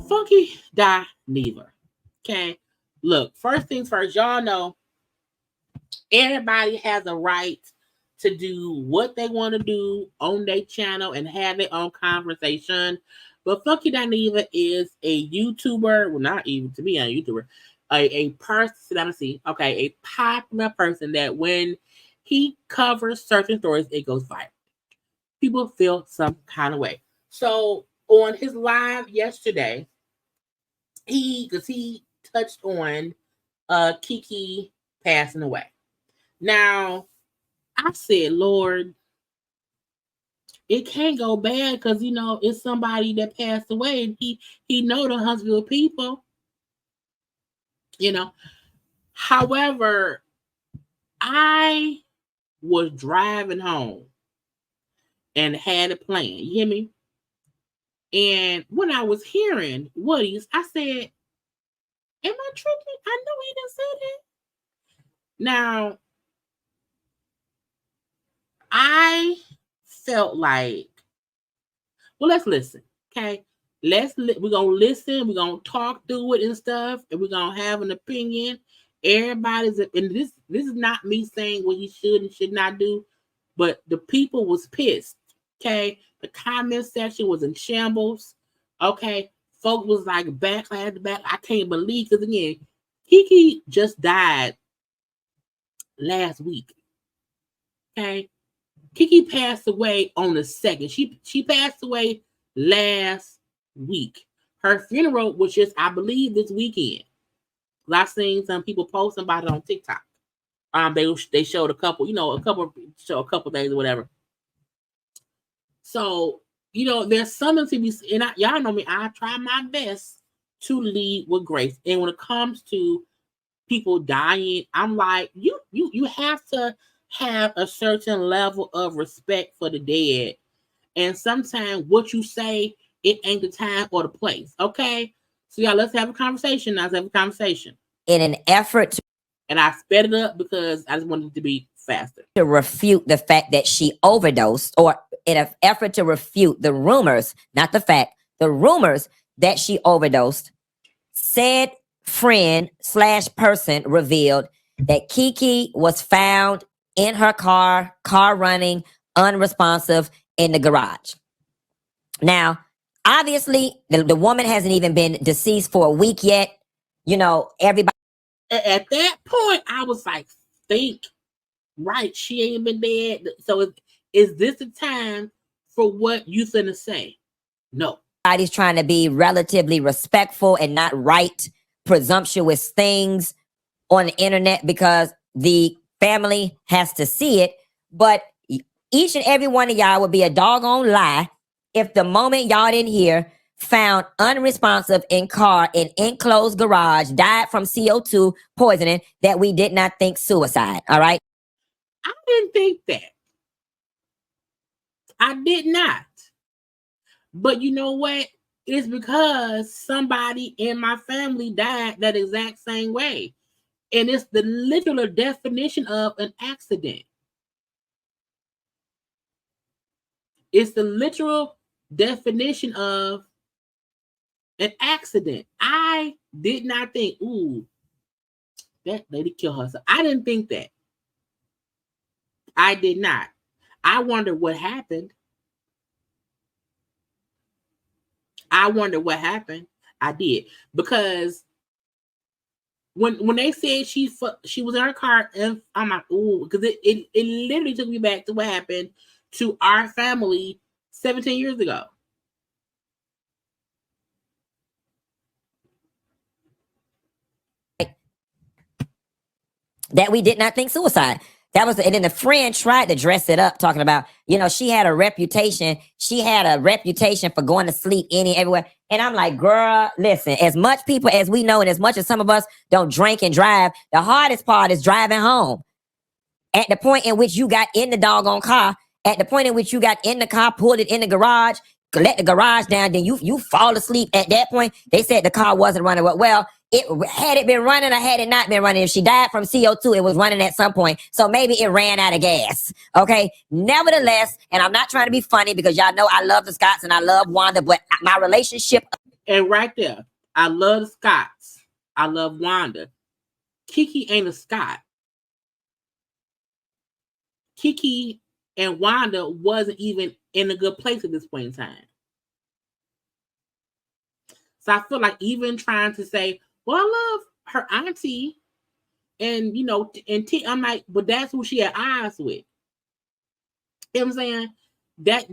Funky Dineva. Okay. Look, first things first, y'all know everybody has a right to do what they want to do on their channel and have their own conversation. But Funky Dineva is a YouTuber, well, not even to be a YouTuber, a person, let me see, okay, a popular person that when he covers certain stories, it goes viral. People feel some kind of way. So on his live yesterday, he touched on Kiki passing away. Now, I said, Lord, it can't go bad because it's somebody that passed away, and he know the Huntsville people. However, I was driving home and had a plan. You hear me? And when I was hearing Woody's, I said, am I tripping? I know he didn't say that. Now, I felt like, well, let's listen, okay? We're gonna listen. We're gonna talk through it and stuff, and we're gonna have an opinion. Everybody's, and this is not me saying what you should and should not do, but the people was pissed. Okay, the comment section was in shambles. Okay, folks was like backlash. I can't believe, because again, Kiki just died last week. Okay, Kiki passed away on the 2nd. She passed away last week. Her funeral was just, I believe, this weekend. I've seen some people posting about it on TikTok. They showed a couple days or whatever. So, there's something to be, and y'all know me, I try my best to lead with grace. And when it comes to people dying, I'm like, you have to have a certain level of respect for the dead. And sometimes what you say, it ain't the time or the place. Okay? So y'all, let's have a conversation. Let's have a conversation. In an effort to, and I sped it up because I just wanted it to be faster. To refute the fact that she overdosed, or in an effort to refute the rumors, not the fact, the rumors that she overdosed, said friend/person revealed that Kiki was found in her car running, unresponsive in the garage. Now, obviously, the woman hasn't even been deceased for a week yet. Everybody. At that point, I was like, think, right, she ain't been dead. So is this the time for what you finna say? No. Everybody's trying to be relatively respectful and not write presumptuous things on the internet because the family has to see it. But each and every one of y'all would be a doggone lie if the moment y'all didn't hear, found unresponsive in car in enclosed garage, died from CO2 poisoning, that we did not think suicide. All right? I didn't think that. I did not. But you know what? It's because somebody in my family died that exact same way. And it's the literal definition of an accident. It's the literal definition of an accident. I did not think, ooh, that lady killed herself. I didn't think that. I did not. I wondered what happened. I did. Because when they said she was in her car, and I'm like, ooh, because it literally took me back to what happened to our family 17 years ago. That we did not think suicide. And then the friend tried to dress it up, talking about, she had a reputation. She had a reputation for going to sleep everywhere. And I'm like, girl, listen, as much people as we know, and as much as some of us don't drink and drive, the hardest part is driving home. At the point in which you got in the doggone car, at the point in which you got in the car, pulled it in the garage, let the garage down, then you fall asleep. At that point, they said the car wasn't running. Well, had it been running or had it not been running? If she died from CO2, it was running at some point. So maybe it ran out of gas. Okay. Nevertheless, and I'm not trying to be funny because y'all know I love the Scotts and I love Wanda, but my relationship And right there, I love the Scots. I love Wanda. Keke ain't a Scot. Keke and Wanda wasn't even in a good place at this point in time. So I feel like even trying to say, well, I love her auntie, and I'm like, but that's who she had eyes with. You know what I'm saying? That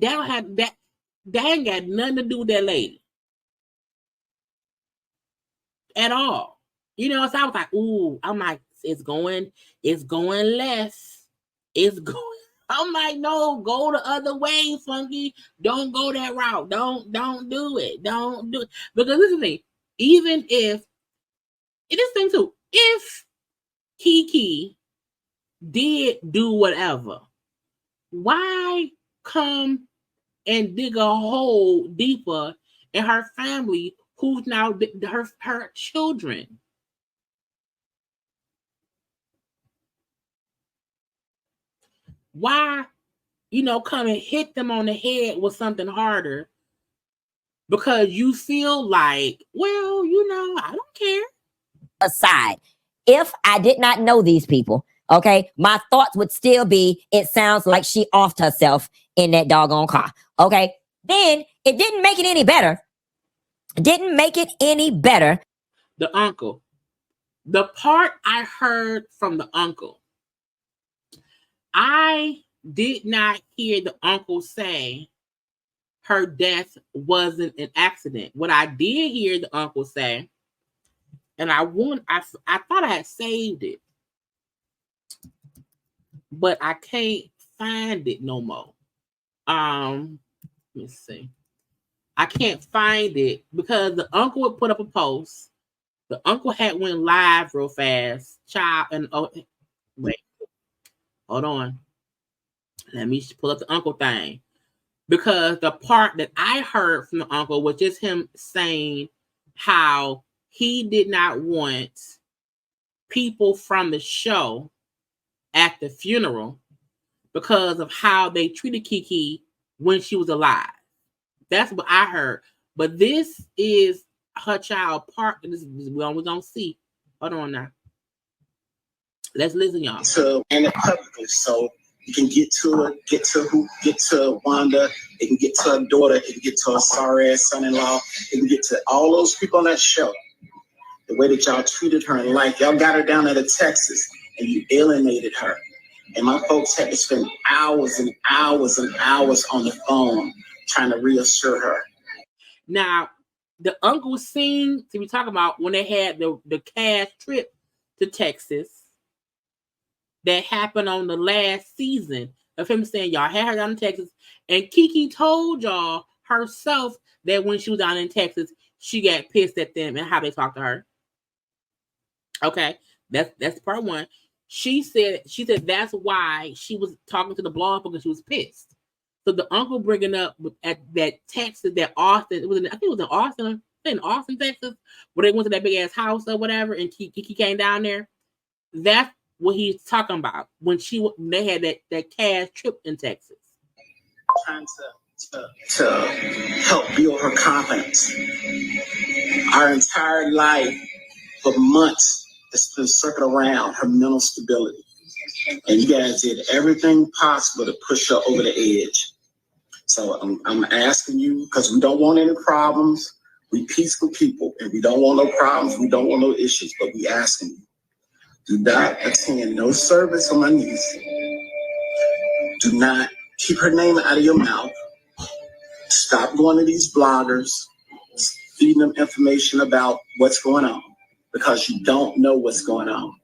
ain't got nothing to do with that lady at all. So I was like, ooh, I'm like, it's going less. It's going. I'm like, no, go the other way, Funky. Don't go that route. Don't do it. Don't do it. Because listen to me, even if it is thing too, if Keke did do whatever, why come and dig a hole deeper in her family, who's now her children? Why, come and hit them on the head with something harder? Because you feel like, well, I don't care. Aside, if I did not know these people, okay, my thoughts would still be, it sounds like she offed herself in that doggone car. Okay, then it didn't make it any better. The uncle. The part I heard from the uncle, I did not hear the uncle say her death wasn't an accident. What I did hear the uncle say, and I thought I had saved it, but I can't find it no more. Let me see. I can't find it because the uncle would put up a post. The uncle had went live real fast. Wait, hold on. Let me pull up the uncle thing. Because the part that I heard from the uncle was just him saying how he did not want people from the show at the funeral because of how they treated Keke when she was alive. That's what I heard. But this is her child part. This is we're gonna see. Hold on now. Let's listen, y'all. And it publicly, so you can get to Wanda, it can get to her daughter, it can get to her sorry ass son-in-law, it can get to all those people on that show. The way that y'all treated her in life, y'all got her down there to Texas and you alienated her. And my folks had to spend hours and hours and hours on the phone trying to reassure her. Now, the uncle scene to be talking about when they had the cash trip to Texas that happened on the last season of him saying y'all had her down in Texas, and Keke told y'all herself that when she was down in Texas, she got pissed at them and how they talked to her. Okay, that's part one. She said that's why she was talking to the blog because she was pissed. So the uncle bringing up at that Texas, that Austin, I think it was in Austin, Texas, where they went to that big ass house or whatever, and Keke came down there. That's what he's talking about when they had that cash trip in Texas. Trying to help build her confidence. Our entire life for months has been circled around her mental stability. And you guys did everything possible to push her over the edge. So I'm asking you, because we don't want any problems. We peaceful people, and we don't want no problems. We don't want no issues, but we asking you. Do not attend no service on my niece. Do not keep her name out of your mouth. Stop going to these bloggers, feeding them information about what's going on, because you don't know what's going on.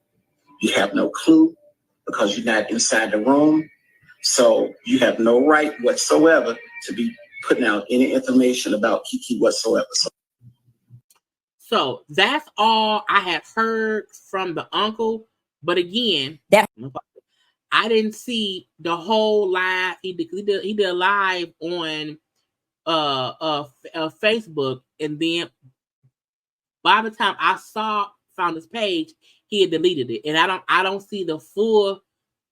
You have no clue because you're not inside the room. So you have no right whatsoever to be putting out any information about Keke whatsoever. So that's all I have heard from the uncle. But again, I didn't see the whole live. He did a live on Facebook, and then by the time I found his page, he had deleted it. And I don't see the full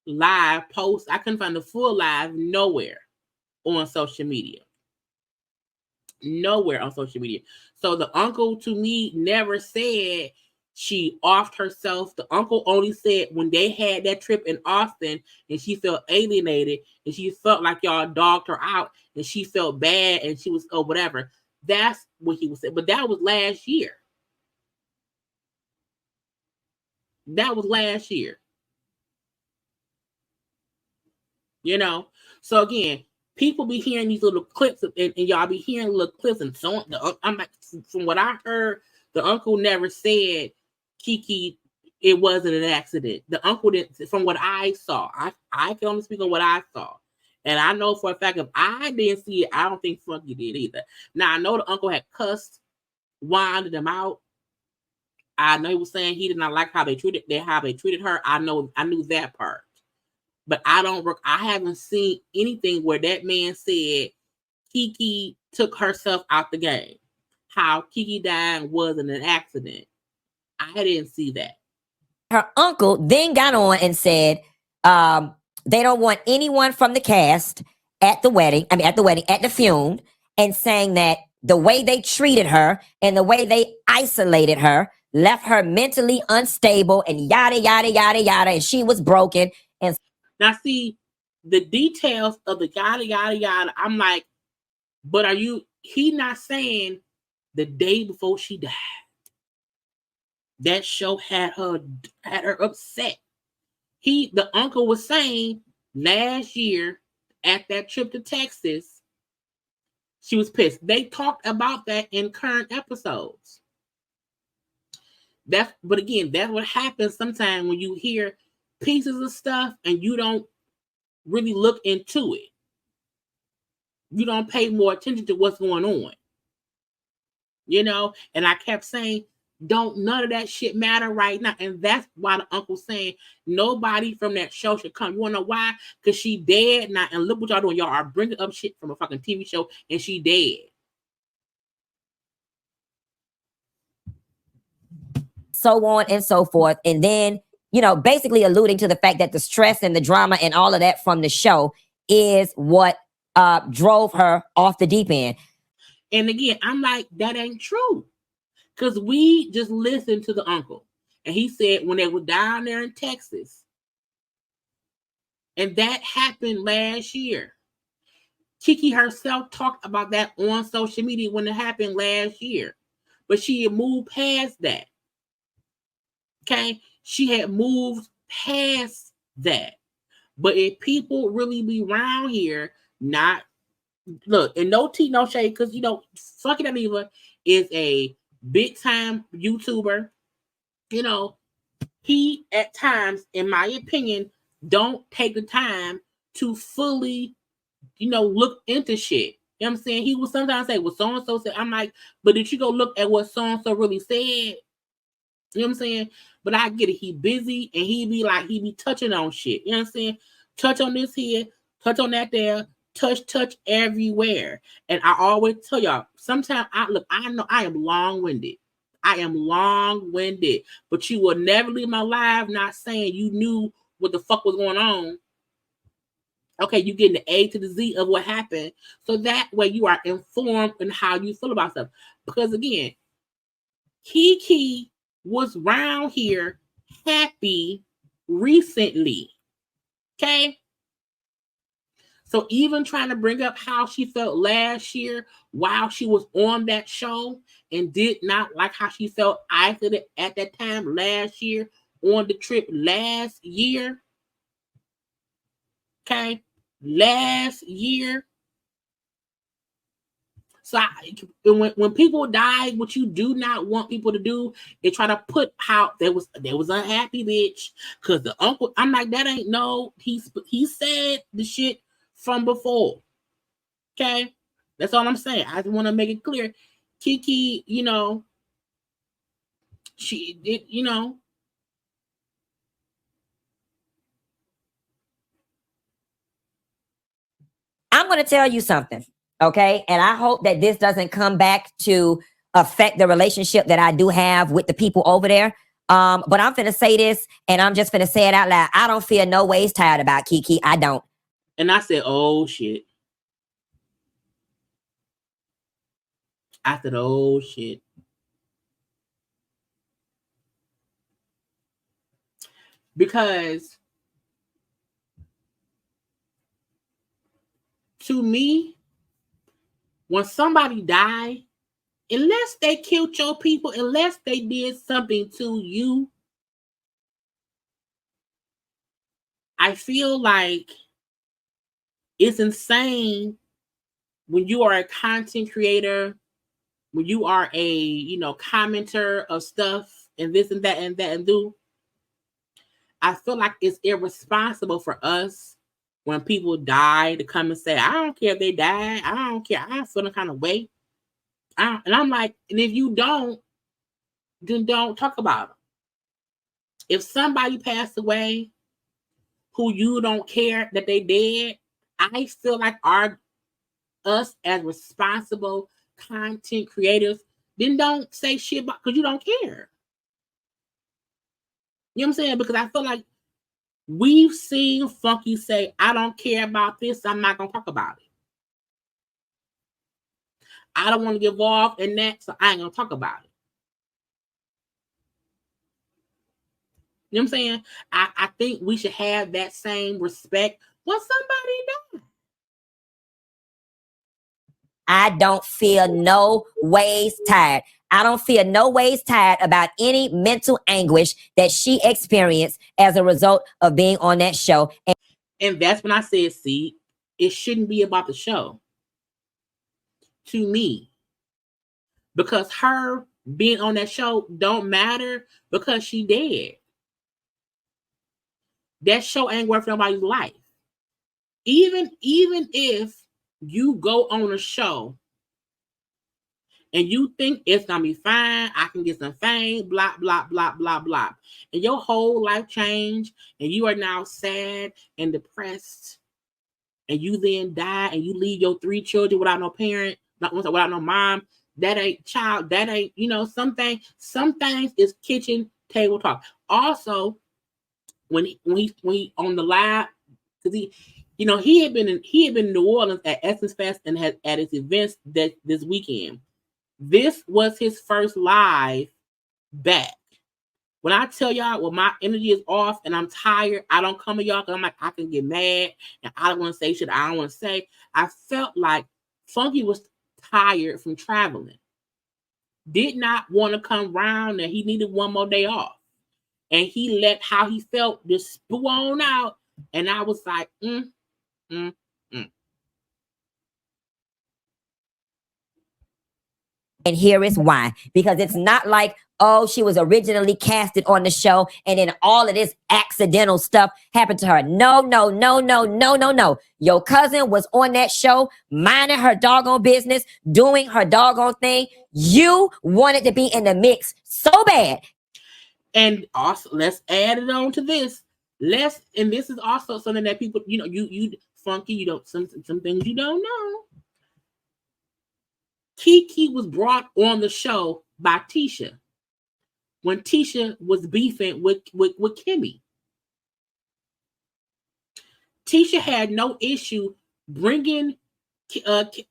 live post. I couldn't find the full live nowhere on social media. Nowhere on social media. So the uncle to me never said she offed herself. The uncle only said when they had that trip in Austin and she felt alienated and she felt like y'all dogged her out and she felt bad and she was, oh, whatever. That's what he was saying. But that was last year. That was last year. You know? So again, people be hearing these little clips and y'all be hearing little clips and so on. I'm like, from what I heard, the uncle never said Keke, it wasn't an accident. The uncle didn't, from what I saw. I can only speak on what I saw. And I know for a fact if I didn't see it, I don't think Funky did either. Now I know the uncle had cussed, winded them out. I know he was saying he did not like how they treated her. I knew that part. But I haven't seen anything where that man said Keke took herself out the game. How Keke died wasn't an accident. I didn't see that. Her uncle then got on and said, they don't want anyone from the cast at the funeral, and saying that the way they treated her and the way they isolated her left her mentally unstable and yada, yada, yada, yada, and she was broken. And now see, the details of the yada, yada, yada, I'm like, but he not saying the day before she died. That show had her upset. The uncle was saying last year at that trip to Texas, she was pissed. They talked about that in current episodes. But again, that's what happens sometimes when you hear pieces of stuff and you don't really look into it. You don't pay more attention to what's going on. You know, and I kept saying, none of that shit matter right now. And that's why the uncle's saying nobody from that show should come. You want to know why? Because she dead now. And look what y'all doing. Y'all are bringing up shit from a fucking TV show and she dead. So on and so forth. And then, basically alluding to the fact that the stress and the drama and all of that from the show is what drove her off the deep end. And again, I'm like, that ain't true. Because we just listened to the uncle. And he said when they were down there in Texas, and that happened last year. Keke herself talked about that on social media when it happened last year. But she had moved past that. Okay? She had moved past that. But if people really be around here, look, and no tea, no shade, because, Funky Dineva is a big time YouTuber. He at times, in my opinion, don't take the time to fully, look into shit. You know what I'm saying? He will sometimes say, well, so-and-so said. I'm like, but did you go look at what so-and-so really said? You know what I'm saying? But I get it. He busy and he be touching on shit. You know what I'm saying? Touch on this here, touch on that there, touch everywhere. And I always tell y'all, sometimes I know I am long-winded. But you will never leave my life not saying you knew what the fuck was going on. Okay, you getting the A to the Z of what happened. So that way you are informed in how you feel about stuff. Because again, Keke was around here happy recently. Okay? So even trying to bring up how she felt last year while she was on that show and did not like how she felt isolated at that time last year on the trip last year. Okay? Last year. So when people die, what you do not want people to do is try to put how they was unhappy, bitch. Because the uncle, I'm like, that ain't no, he said the shit from before. Okay? That's all I'm saying. I just want to make it clear. Keke, she did, I'm going to tell you something, okay? And I hope that this doesn't come back to affect the relationship that I do have with the people over there. But I'm finna say this, and I'm just finna say it out loud. I don't feel no ways tired about Keke. I don't. And I said, oh, shit. I said, oh shit. Because to me, when somebody died, unless they killed your people, unless they did something to you, I feel like it's insane when you are a content creator, when you are a, commenter of stuff and this and that and that and do. I feel like it's irresponsible for us when people die to come and say, I don't care if they died. I don't care. I feel the kind of way. And I'm like, and if you don't, then don't talk about them. If somebody passed away who you don't care that they dead, I feel like us as responsible content creators, then don't say shit about, because you don't care. You know what I'm saying? Because I feel like we've seen Funky say, I don't care about this, I'm not going to talk about it. I don't want to get involved in that, so I ain't going to talk about it. You know what I'm saying? I think we should have that same respect when somebody dies. I don't feel no ways tired. I don't feel no ways tired about any mental anguish that she experienced as a result of being on that show. And that's when I said, see, it shouldn't be about the show. To me. Because her being on that show don't matter because she dead. That show ain't worth nobody's life. Even if you go on a show and you think it's gonna be fine, I can get some fame, blah, blah, blah, blah, blah. And your whole life changed, and you are now sad and depressed, and you then die and you leave your 3 children without no parent, without no mom. That ain't child, that ain't, some things is kitchen table talk. Also, when he on the live, because he had been in New Orleans at Essence Fest and had at his events this weekend. This was his first live back. When I tell y'all, when my energy is off and I'm tired, I don't come to y'all because I'm like, I can get mad and I don't want to say shit I don't want to say. I felt like Funky was tired from traveling. Did not want to come round, and he needed one more day off. And he let how he felt just spew on out. And I was like, And here is why. Because it's not like, oh, she was originally casted on the show and then all of this accidental stuff happened to her. No. Your cousin was on that show, minding her doggone business, doing her doggone thing. You wanted to be in the mix so bad. And also, let's add it on to this. And this is also something that people, you Funky, you don't, some things you don't know. Kiki was brought on the show by Tisha when Tisha was beefing with Kimmy. Tisha had no issue bringing Kiki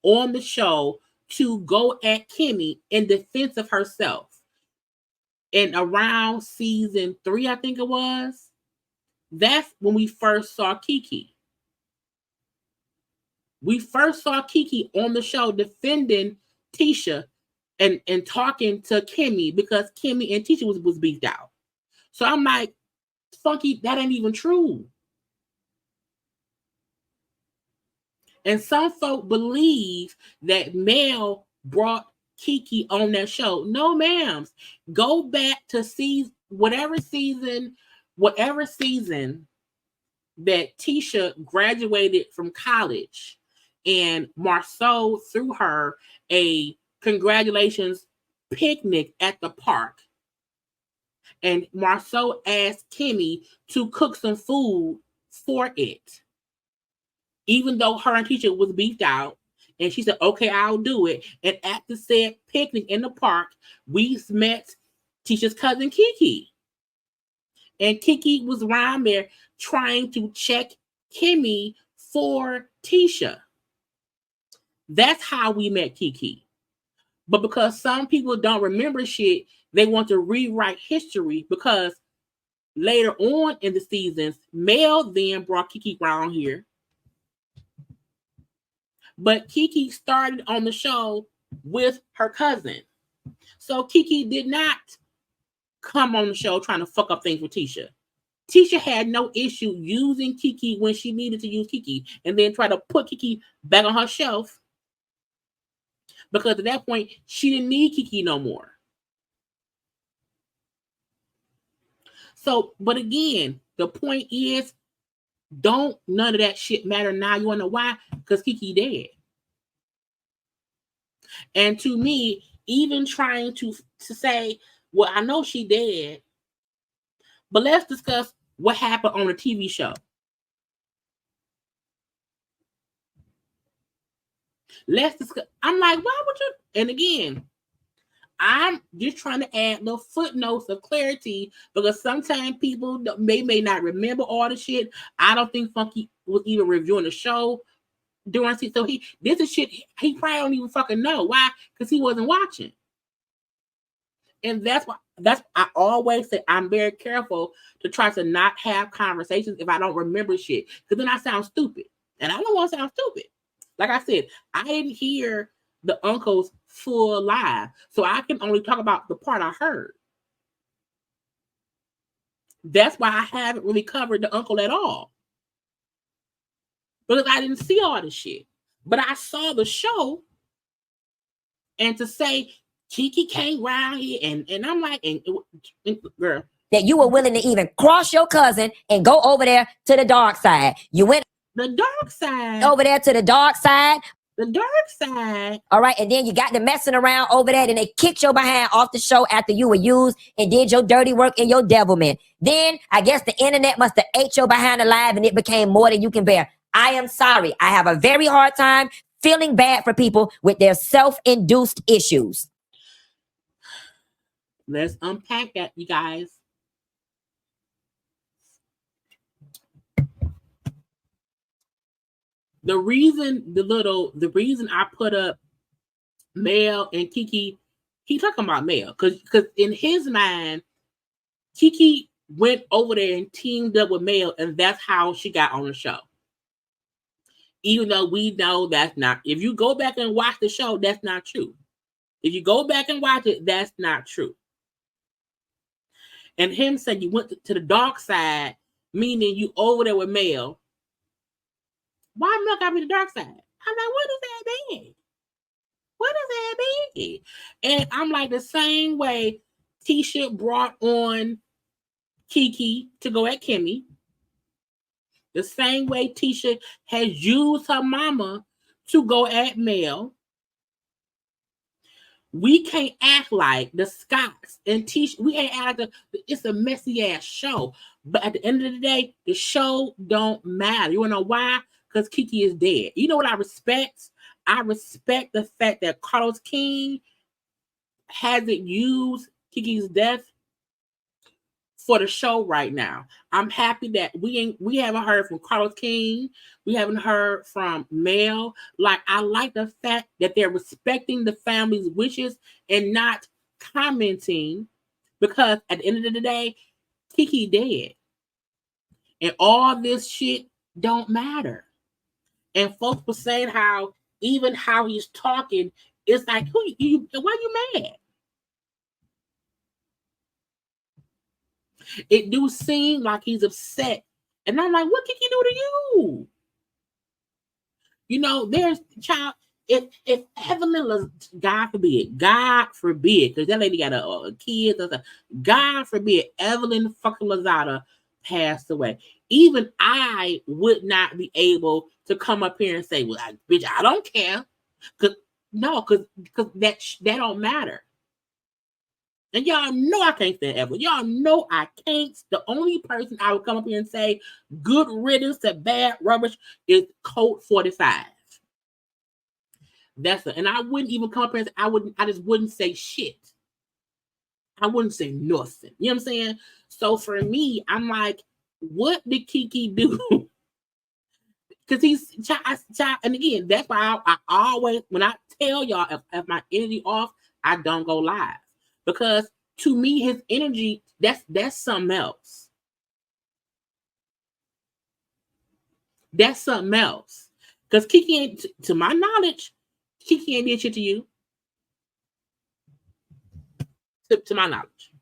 on the show to go at Kimmy in defense of herself. And around season 3, I think it was, that's when we first saw Kiki. We first saw Kiki on the show defending Tisha and talking to Kimmy because Kimmy and Tisha was beefed out. So I'm like, Funky, that ain't even true. And some folk believe that Mel brought Kiki on that show. No, ma'ams. Go back to see whatever season that Tisha graduated from college, and Marceau threw her a congratulations picnic at the park. And Marceau asked Kimmy to cook some food for it. Even though her and Tisha was beefed out, and she said, okay, I'll do it. And at the said picnic in the park, we met Tisha's cousin Kiki. And Kiki was around there trying to check Kimmy for Tisha. That's how we met Keke. But because some people don't remember shit, they want to rewrite history because later on in the seasons, Mel then brought Keke around here. But Keke started on the show with her cousin. So Keke did not come on the show trying to fuck up things with Tisha. Tisha had no issue using Keke when she needed to use Keke and then try to put Keke back on her shelf because at that point, she didn't need Keke no more. So, but again, the point is, don't none of that shit matter now. You want to know why? Because Keke dead. And to me, even trying to say, well, I know she dead, but let's discuss what happened on the TV show. Let's discuss. I'm like, why would you? And again, I'm just trying to add little footnotes of clarity because sometimes people may not remember all the shit. I don't think Funky was even reviewing the show during season. So this is shit he probably don't even fucking know. Why? Because he wasn't watching. And that's I always say I'm very careful to try to not have conversations if I don't remember shit. Because then I sound stupid. And I don't want to sound stupid. Like I said, I didn't hear the uncle's full live. So I can only talk about the part I heard. That's why I haven't really covered the uncle at all. Because I didn't see all the shit. But I saw the show. And to say Keke came around here and I'm like, girl. That you were willing to even cross your cousin and go over there to the dark side. You went the dark side. Over there to the dark side. The dark side. All right, and then you got to messing around over there, and they kicked your behind off the show after you were used and did your dirty work and your devilment. Then I guess the internet must have ate your behind alive, and it became more than you can bear. I am sorry. I have a very hard time feeling bad for people with their self-induced issues. Let's unpack that, you guys. The reason I put up Mel and Keke, he talking about Mel because in his mind, Keke went over there and teamed up with Mel, and that's how she got on the show. Even though we know that's not. If you go back and watch the show, that's not true. If you go back and watch it, that's not true. And him said you went to the dark side, meaning you over there with Mel. Why Mel gotta be the dark side? I'm like, what does that mean? What does that mean? And I'm like, the same way Tisha brought on Keke to go at Kimmy, the same way Tisha has used her mama to go at Mel. We can't act like the Scotts and Tisha. We can't act like it's a messy ass show. But at the end of the day, the show don't matter. You wanna know why? Because Keke is dead. You know what I respect? I respect the fact that Carlos King hasn't used Keke's death for the show right now. I'm happy that we haven't heard from Carlos King. We haven't heard from Mel. Like, I like the fact that they're respecting the family's wishes and not commenting, because at the end of the day, Keke dead. And all this shit don't matter. And folks were saying how even how he's talking, it's like, why you mad? It do seem like he's upset. And I'm like, what can he do to you? You know, there's child, if Evelyn, God forbid, because that lady got a kid, God forbid, Evelyn fucking Lozada passed away. Even I would not be able to come up here and say, well, bitch, I don't care. Because that don't matter. And y'all know I can't stand Evelyn. Y'all know I can't. The only person I would come up here and say good riddance to bad rubbish is Code 45. That's it. And I wouldn't even come up here and say, I just wouldn't say shit. I wouldn't say nothing. You know what I'm saying? So for me, I'm like, what did Keke do? Because and again, that's why I always, when I tell y'all if my energy off, I don't go live. Because to me, his energy, that's something else. That's something else. Because Kiki ain't, to my knowledge, Kiki ain't did shit to you. To my knowledge.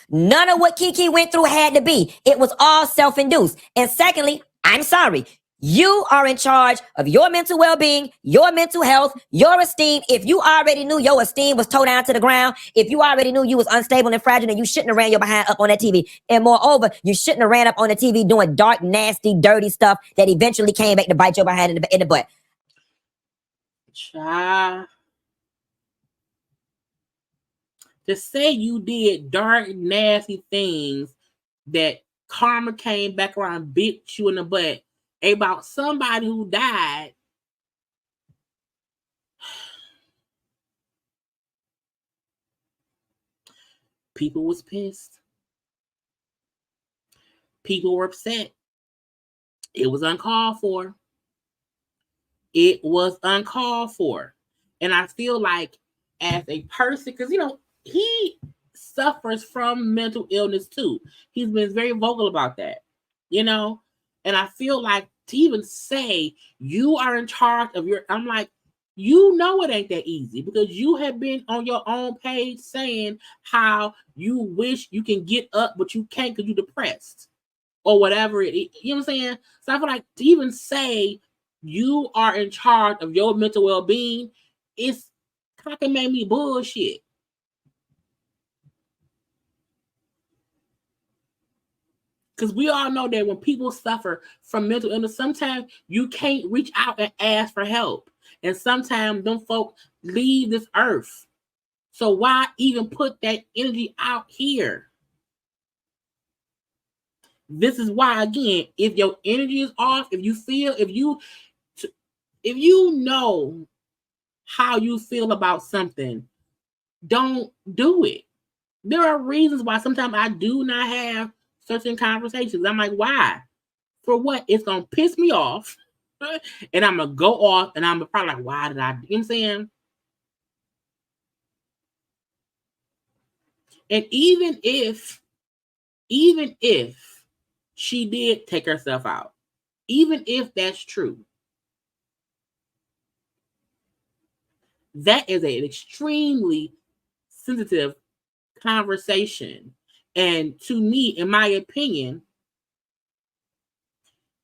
None of what Kiki went through had to be. It was all self-induced. And secondly, I'm sorry. You are in charge of your mental well-being, your mental health, your esteem. If you already knew your esteem was towed down to the ground, if you already knew you was unstable and fragile, then you shouldn't have ran your behind up on that TV. And moreover, you shouldn't have ran up on the TV doing dark, nasty, dirty stuff that eventually came back to bite your behind in the butt. Child. To say you did dark, nasty things that karma came back around and bit you in the butt about somebody who died. People was pissed. People were upset. It was uncalled for. It was uncalled for. And I feel like as a person, because, he suffers from mental illness too. He's been very vocal about that, and I feel like to even say you are in charge of I'm like, it ain't that easy, because you have been on your own page saying how you wish you can get up, but you can't because you're depressed or whatever it is. You know what I'm saying? So I feel like to even say you are in charge of your mental well-being, it's cockamamie bullshit. Because we all know that when people suffer from mental illness, sometimes you can't reach out and ask for help. And sometimes them folk leave this earth. So why even put that energy out here? This is why, again, if your energy is off, if you know how you feel about something, don't do it. There are reasons why sometimes I do not have certain conversations. I'm like, why? For what? It's going to piss me off. And I'm going to go off and I'm probably like, why did I? You know what I'm saying? And even if she did take herself out, even if that's true, that is an extremely sensitive conversation. And to me, in my opinion,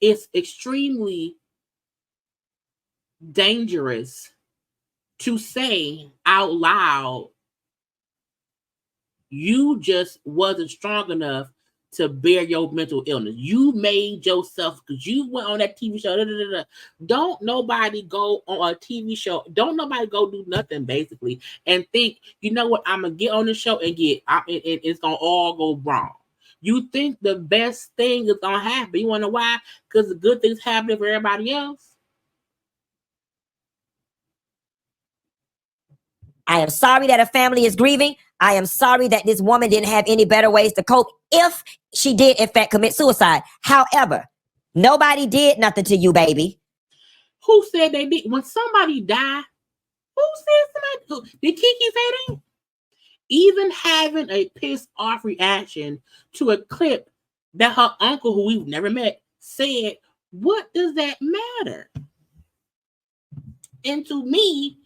it's extremely dangerous to say out loud, you just wasn't strong enough to bear your mental illness. You made yourself, because you went on that TV show. Don't nobody go on a TV show. Don't nobody go do nothing, basically, and think, you know what, I'm going to get on the show and it's going to all go wrong. You think the best thing is going to happen. You want to know why? Because the good things happen for everybody else. I am sorry that a family is grieving. I am sorry that this woman didn't have any better ways to cope if she did, in fact, commit suicide. However, nobody did nothing to you, baby. Who said they did? When somebody died, who said somebody? Did Kiki say that? Even having a pissed off reaction to a clip that her uncle, who we've never met, said, what does that matter? And to me,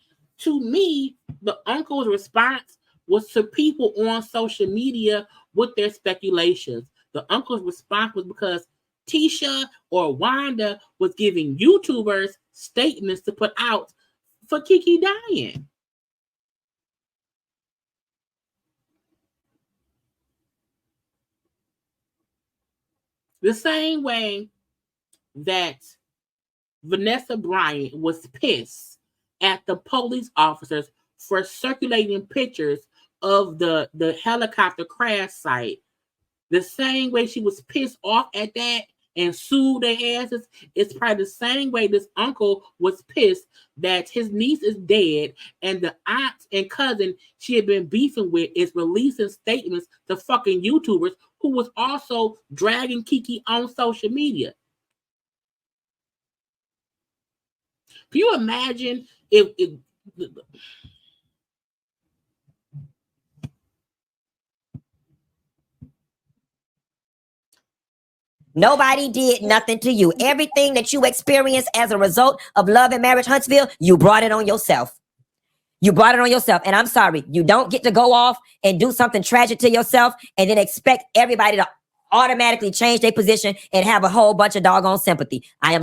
the uncle's response was to people on social media with their speculations. The uncle's response was because Tisha or Wanda was giving YouTubers statements to put out for Kiki dying. The same way that Vanessa Bryant was pissed at the police officers for circulating pictures of the helicopter crash site. The same way she was pissed off at that and sued their asses, it's probably the same way this uncle was pissed that his niece is dead and the aunt and cousin she had been beefing with is releasing statements to fucking YouTubers who was also dragging Kiki on social media. Can you imagine if Nobody did nothing to you. Everything that you experienced as a result of Love and Marriage Huntsville, you brought it on yourself. You brought it on yourself. And I'm sorry, you don't get to go off and do something tragic to yourself and then expect everybody to automatically change their position and have a whole bunch of doggone sympathy. I am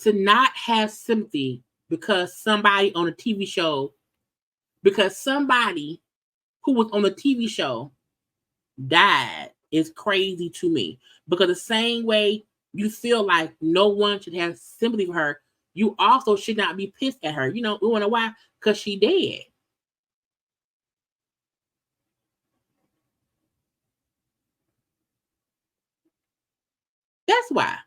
to not have sympathy because somebody on a TV show, because somebody who was on a TV show died is crazy to me. Because the same way you feel like no one should have sympathy for her, you also should not be pissed at her. You know why? Because she dead. That's why.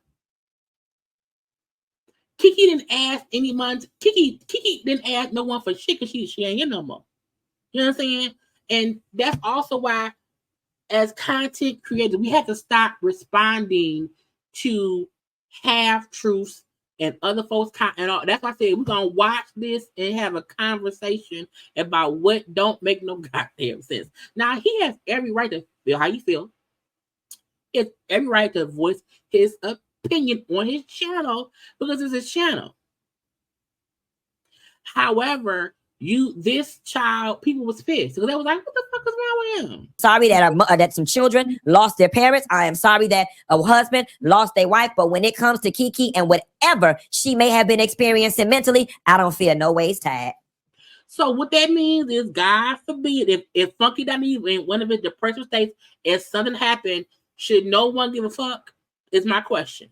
Kiki didn't ask anyone. Kiki didn't ask no one for shit because she ain't here no more. You know what I'm saying? And that's also why, as content creators, we have to stop responding to half truths and other folks. And all. That's why I said we're gonna watch this and have a conversation about what don't make no goddamn sense. Now he has every right to feel how you feel. He has every right to voice his opinion on his channel because it's his channel. However, this child, people was pissed because they was like, "What the fuck is wrong with him?" sorry that some children lost their parents. I am sorry that a husband lost their wife. But when it comes to Kiki and whatever she may have been experiencing mentally, I don't feel no ways tied. So what that means is, God forbid, if Funky Dineva in one of his depressive states, if something happened, should no one give a fuck? Is my question.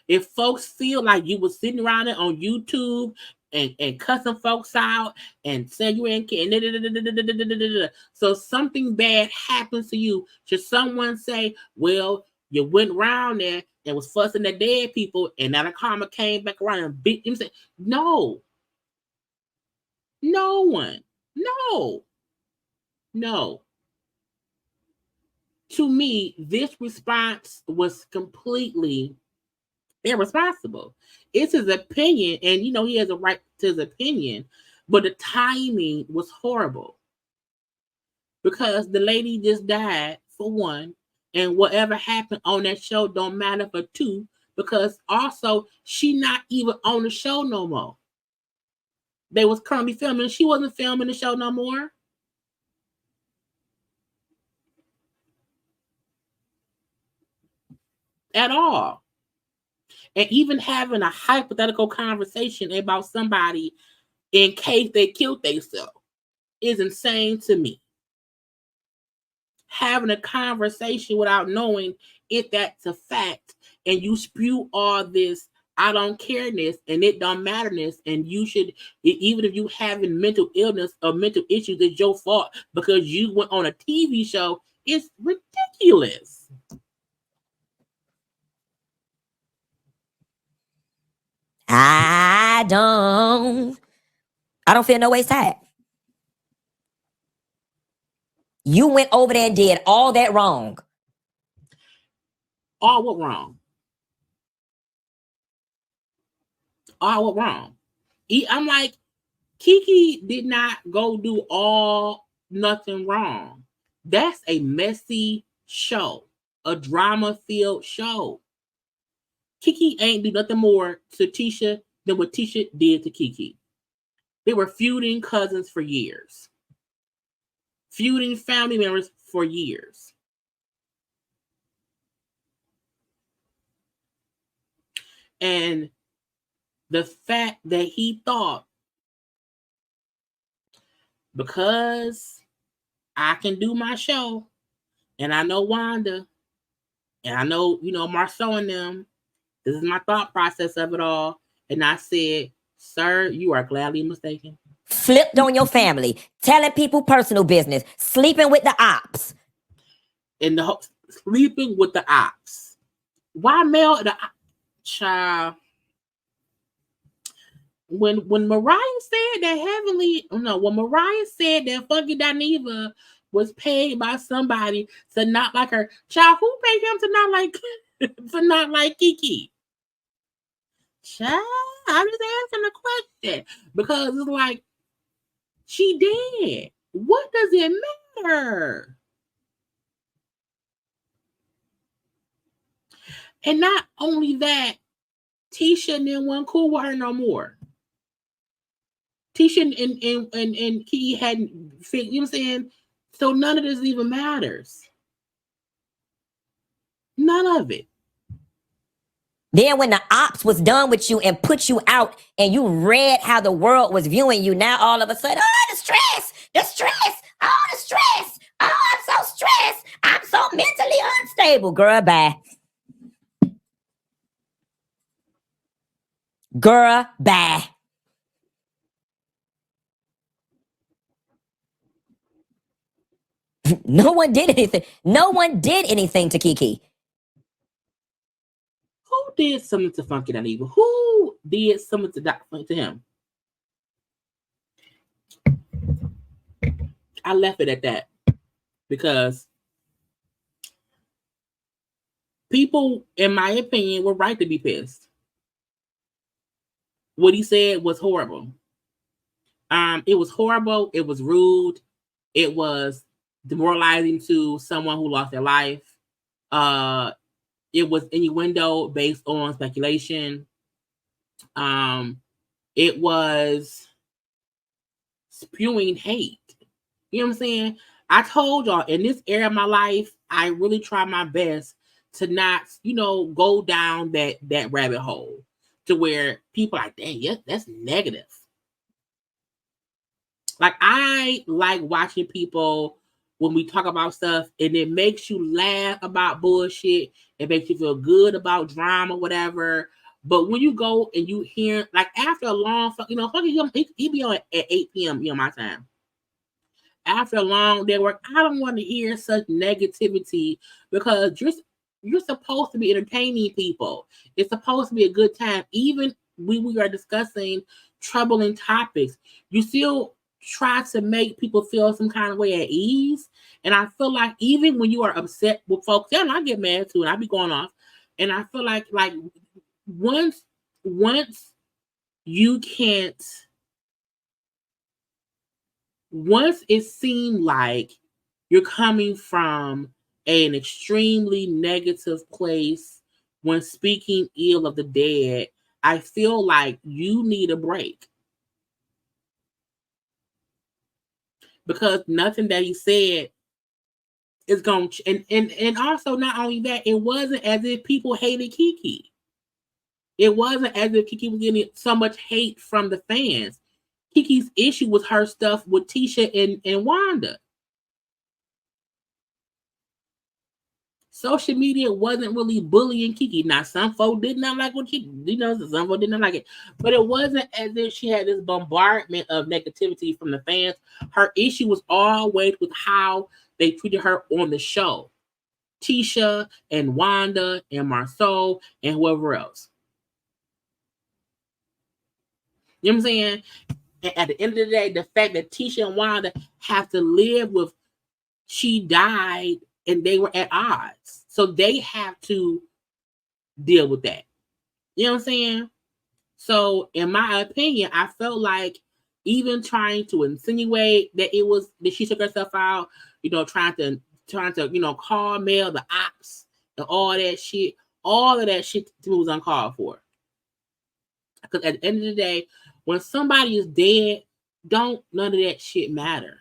If folks feel like you was sitting around it on YouTube and cussing folks out and saying you ain't kidding, so something bad happens to you, should someone say, well, you went around there and was fussing at dead people and now the karma came back around and beat him? No. No one. No. To me, this response was completely irresponsible. It's his opinion, and he has a right to his opinion, but the timing was horrible because the lady just died, for one, and whatever happened on that show don't matter, for two, because also she not even on the show no more. They was currently filming. She wasn't filming the show no more. At all. And even having a hypothetical conversation about somebody in case they killed themselves is insane to me. Having a conversation without knowing if that's a fact, and you spew all this I don't careness and it don't matterness, and you should, even if you having mental illness or mental issues, it's your fault because you went on a TV show. It's ridiculous. I don't feel no ways tied. You went over there and did all that wrong. All what wrong? All what wrong? I'm like, Kiki did not go do nothing wrong. That's a messy show, a drama-filled show. Kiki ain't do nothing more to Tisha than what Tisha did to Kiki. They were feuding cousins for years. Feuding family members for years. And the fact that he thought, because I can do my show, and I know Wanda, and I know, Marceau and them, this is my thought process of it all. And I said, sir, you are gladly mistaken. Flipped on your family, telling people personal business, sleeping with the ops. Sleeping with the ops. Why mail the child? When Mariah said that when Mariah said that Funky Dineva was paid by somebody to not like her, child, who paid him to not like Kiki? Child, I'm just asking a question because it's like she dead. What does it matter? And not only that, Tisha and them wasn't cool with her no more. Tisha and Kiki hadn't fit, you know what I'm saying? So none of this even matters. None of it. Then when the ops was done with you and put you out and you read how the world was viewing you, now all of a sudden, oh, the stress, oh, the stress. Oh, I'm so stressed. I'm so mentally unstable. Girl, bye. Girl, bye. No one did anything. No one did anything to Kiki. Who did something to Funky Dineva? Who did something to him? I left it at that because people, in my opinion, were right to be pissed. What he said was horrible. It was horrible. It was rude. It was demoralizing to someone who lost their life. It was innuendo based on speculation. It was spewing hate. You know what I'm saying? I told y'all in this area of my life, I really try my best to not, go down that rabbit hole to where people are like, dang, yeah, that's negative. Like, I like watching people when we talk about stuff and it makes you laugh about bullshit. It makes you feel good about drama, whatever. But when you go and you hear, like, after a long, he be on at 8 p.m., my time. After a long day of work, I don't want to hear such negativity because you're supposed to be entertaining people. It's supposed to be a good time. Even we are discussing troubling topics, you still try to make people feel some kind of way at ease. And I feel like even when you are upset with folks, yeah, and I get mad too, and I be going off. And I feel like once you can't, once it seemed like you're coming from an extremely negative place when speaking ill of the dead, I feel like you need a break. Because nothing that he said is going to, and also not only that, it wasn't as if people hated Kiki. It wasn't as if Kiki was getting so much hate from the fans. Kiki's issue was her stuff with Tisha and Wanda. Social media wasn't really bullying Kiki. Now, some folk did not like what Kiki, some folk did not like it. But it wasn't as if she had this bombardment of negativity from the fans. Her issue was always with how they treated her on the show. Tisha and Wanda and Marceau and whoever else. You know what I'm saying? And at the end of the day, the fact that Tisha and Wanda have to live with she died and they were at odds. So they have to deal with that. You know what I'm saying? So in my opinion, I felt like even trying to insinuate that it was that she took herself out, trying to call mail the ops and all of that shit to me was uncalled for. Because at the end of the day, when somebody is dead, none of that shit matter.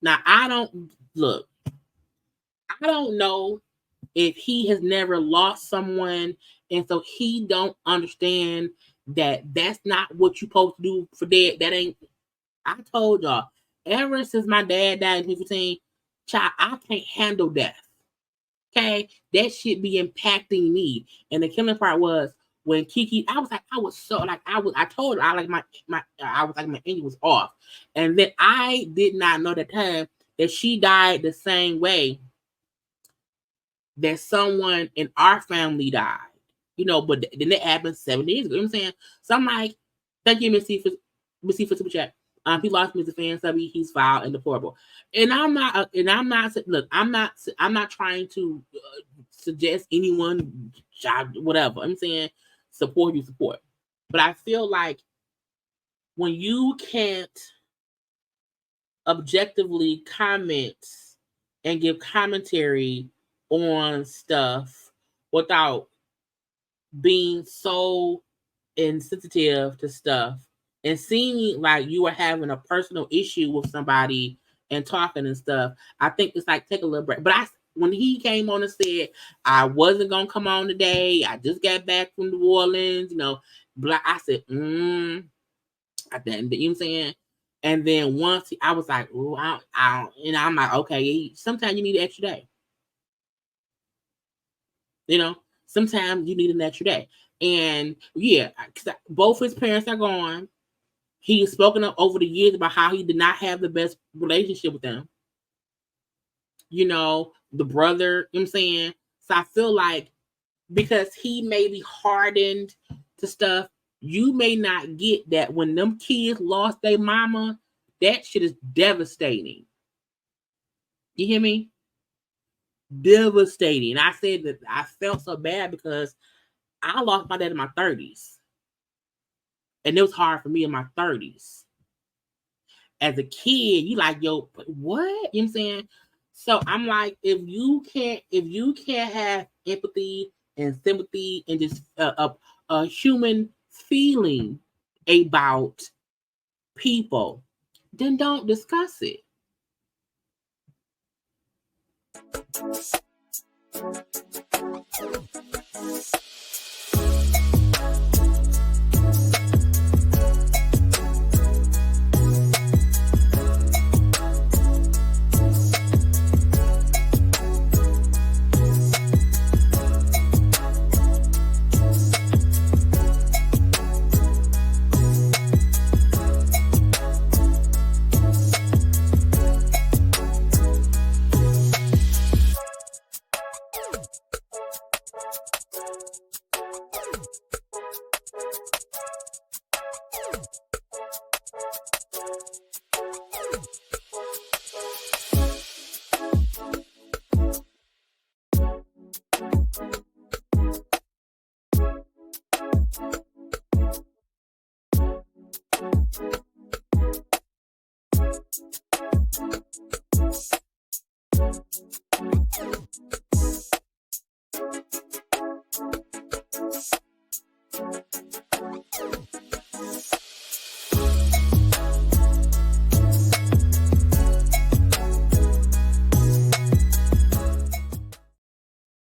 Now, I don't know if he has never lost someone, and so he don't understand that that's not what you're supposed to do for dead. That ain't. I told y'all, ever since my dad died in 2015, child, I can't handle death. Okay, that shit be impacting me. And the killing part was when Kiki. I told her my engine was off, and then I did not know the time that she died the same way that someone in our family died, but then it happened 7 years ago. You know what I'm saying? So I'm like, thank you, Missy, for super chat. He lost me as a fan subby. He's foul and deplorable. And I'm not. I'm not trying to suggest anyone job, whatever. I'm saying support you support. But I feel like when you can't objectively comment and give commentary on stuff without being so insensitive to stuff and seeming like you are having a personal issue with somebody and talking and stuff, I think it's like take a little break. But when he came on and said I wasn't gonna come on today, I just got back from New Orleans, I said, I didn't, you know what I'm saying? And then once I was like, oh, I'm like, okay, sometimes you need an extra day. Sometimes you need an extra day. And yeah, both his parents are gone. He has spoken up over the years about how he did not have the best relationship with them. The brother, you know what I'm saying? So I feel like because he may be hardened to stuff, you may not get that when them kids lost their mama, that shit is devastating. You hear me? Devastating. I said that I felt so bad because I lost my dad in my 30s. And it was hard for me in my 30s. As a kid, you like, yo, what? You know what I'm saying? So I'm like, if you can't have empathy and sympathy and just a human feeling about people, then don't discuss it.